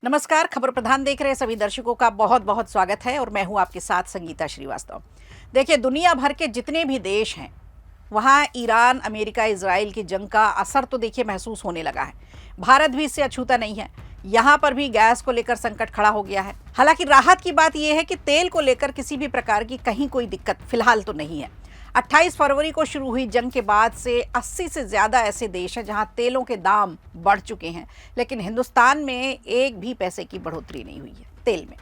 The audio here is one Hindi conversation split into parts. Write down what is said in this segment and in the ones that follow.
नमस्कार। खबर प्रधान देख रहे सभी दर्शकों का बहुत बहुत स्वागत है और मैं हूं आपके साथ संगीता श्रीवास्तव। देखिए, दुनिया भर के जितने भी देश हैं वहां ईरान, अमेरिका, इजराइल की जंग का असर तो देखिए महसूस होने लगा है। भारत भी इससे अछूता नहीं है। यहाँ पर भी गैस को लेकर संकट खड़ा हो गया है। हालांकि राहत की बात यह है कि तेल को लेकर किसी भी प्रकार की कहीं कोई दिक्कत फिलहाल तो नहीं है। 28 फरवरी को शुरू हुई जंग के बाद से 80 से ज़्यादा ऐसे देश हैं जहां तेलों के दाम बढ़ चुके हैं, लेकिन हिंदुस्तान में एक भी पैसे की बढ़ोतरी नहीं हुई है तेल में।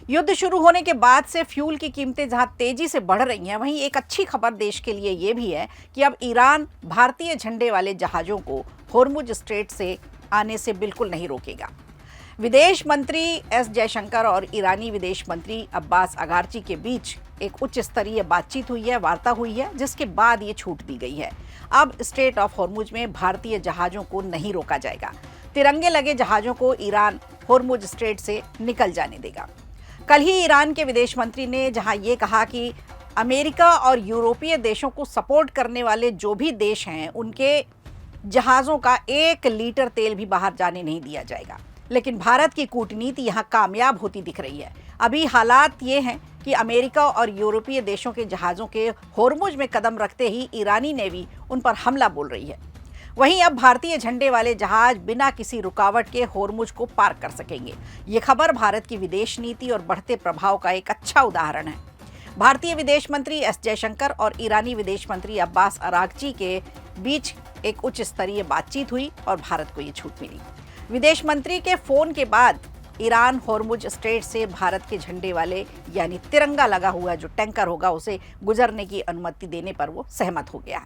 युद्ध शुरू होने के बाद से फ्यूल की कीमतें जहां तेजी से बढ़ रही हैं, वहीं एक अच्छी खबर देश के लिए ये भी है कि अब ईरान भारतीय झंडे वाले जहाज़ों को होर्मुज स्ट्रेट से आने से बिल्कुल नहीं रोकेगा। विदेश मंत्री एस जयशंकर और ईरानी विदेश मंत्री अब्बास अगारची के बीच एक उच्च स्तरीय बातचीत हुई है, वार्ता हुई है, जिसके बाद ये छूट दी गई है। अब स्ट्रेट ऑफ होर्मुज में भारतीय जहाज़ों को नहीं रोका जाएगा। तिरंगे लगे जहाज़ों को ईरान होर्मुज स्ट्रेट से निकल जाने देगा। कल ही ईरान के विदेश मंत्री ने जहां ये कहा कि अमेरिका और यूरोपीय देशों को सपोर्ट करने वाले जो भी देश हैं, उनके जहाज़ों का 1 लीटर तेल भी बाहर जाने नहीं दिया जाएगा। लेकिन भारत की कूटनीति यहाँ कामयाब होती दिख रही है। अभी हालात ये हैं कि अमेरिका और यूरोपीय देशों के जहाज़ों के होर्मुज में कदम रखते ही ईरानी नेवी उन पर हमला बोल रही है। वहीं अब भारतीय झंडे वाले जहाज बिना किसी रुकावट के होर्मुज को पार कर सकेंगे। ये खबर भारत की विदेश नीति और बढ़ते प्रभाव का एक अच्छा उदाहरण है। भारतीय विदेश मंत्री एस जयशंकर और ईरानी विदेश मंत्री अब्बास अरागची के बीच एक उच्च स्तरीय बातचीत हुई और भारत को ये छूट मिली। विदेश मंत्री के फोन के बाद ईरान होर्मुज स्ट्रेट से भारत के झंडे वाले यानी तिरंगा लगा हुआ जो टैंकर होगा उसे गुजरने की अनुमति देने पर वो सहमत हो गया है।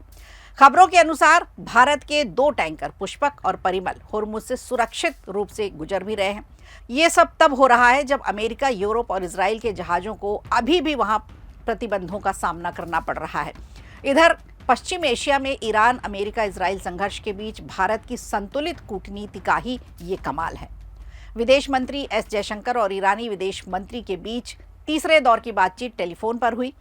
खबरों के अनुसार भारत के 2 टैंकर पुष्पक और परिमल होर्मुज से सुरक्षित रूप से गुजर भी रहे हैं। ये सब तब हो रहा है जब अमेरिका, यूरोप और इजराइल के जहाज़ों को अभी भी वहाँ प्रतिबंधों का सामना करना पड़ रहा है। इधर पश्चिम एशिया में ईरान, अमेरिका, इजराइल संघर्ष के बीच भारत की संतुलित कूटनीति का ही ये कमाल है। विदेश मंत्री एस जयशंकर और ईरानी विदेश मंत्री के बीच तीसरे दौर की बातचीत टेलीफोन पर हुई।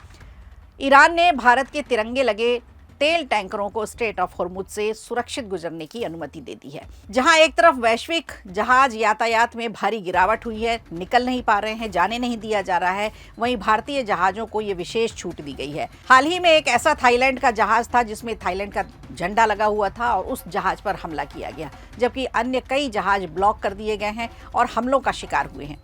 ईरान ने भारत के तिरंगे लगे तेल टैंकरों को स्ट्रेट ऑफ होर्मुज से सुरक्षित गुजरने की अनुमति दे दी है। जहां एक तरफ वैश्विक जहाज यातायात में भारी गिरावट हुई है, निकल नहीं पा रहे हैं, जाने नहीं दिया जा रहा है, वहीं भारतीय जहाज़ों को ये विशेष छूट दी गई है। हाल ही में एक ऐसा थाईलैंड का जहाज था जिसमें थाईलैंड का झंडा लगा हुआ था और उस जहाज पर हमला किया गया, जबकि अन्य कई जहाज ब्लॉक कर दिए गए हैं और हमलों का शिकार हुए हैं।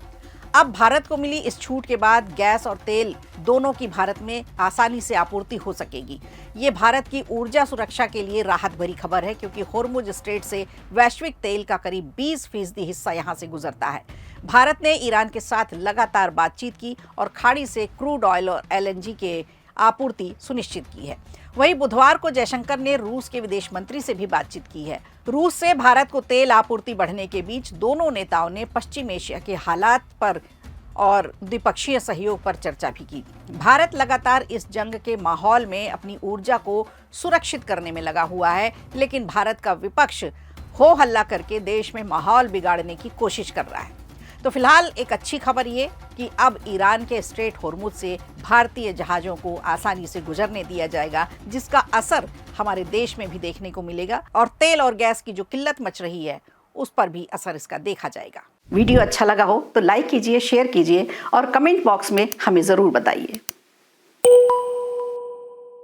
अब भारत को मिली इस छूट के बाद गैस और तेल दोनों की भारत में आसानी से आपूर्ति हो सकेगी। ये भारत की ऊर्जा सुरक्षा के लिए राहत भरी खबर है, क्योंकि होर्मुज स्ट्रेट से वैश्विक तेल का करीब 20% हिस्सा यहाँ से गुजरता है। भारत ने ईरान के साथ लगातार बातचीत की और खाड़ी से क्रूड ऑयल और एलएनजी के आपूर्ति सुनिश्चित की है। वहीं बुधवार को जयशंकर ने रूस के विदेश मंत्री से भी बातचीत की है। रूस से भारत को तेल आपूर्ति बढ़ने के बीच दोनों नेताओं ने पश्चिम एशिया के हालात पर और द्विपक्षीय सहयोग पर चर्चा भी की। भारत लगातार इस जंग के माहौल में अपनी ऊर्जा को सुरक्षित करने में लगा हुआ है, लेकिन भारत का विपक्ष हो हल्ला करके देश में माहौल बिगाड़ने की कोशिश कर रहा है। तो फिलहाल एक अच्छी खबर ये कि अब ईरान के स्ट्रेट होर्मुज से भारतीय जहाज़ों को आसानी से गुजरने दिया जाएगा, जिसका असर हमारे देश में भी देखने को मिलेगा और तेल और गैस की जो किल्लत मच रही है उस पर भी असर इसका देखा जाएगा। वीडियो अच्छा लगा हो तो लाइक कीजिए, शेयर कीजिए और कमेंट बॉक्स में हमें ज़रूर बताइए।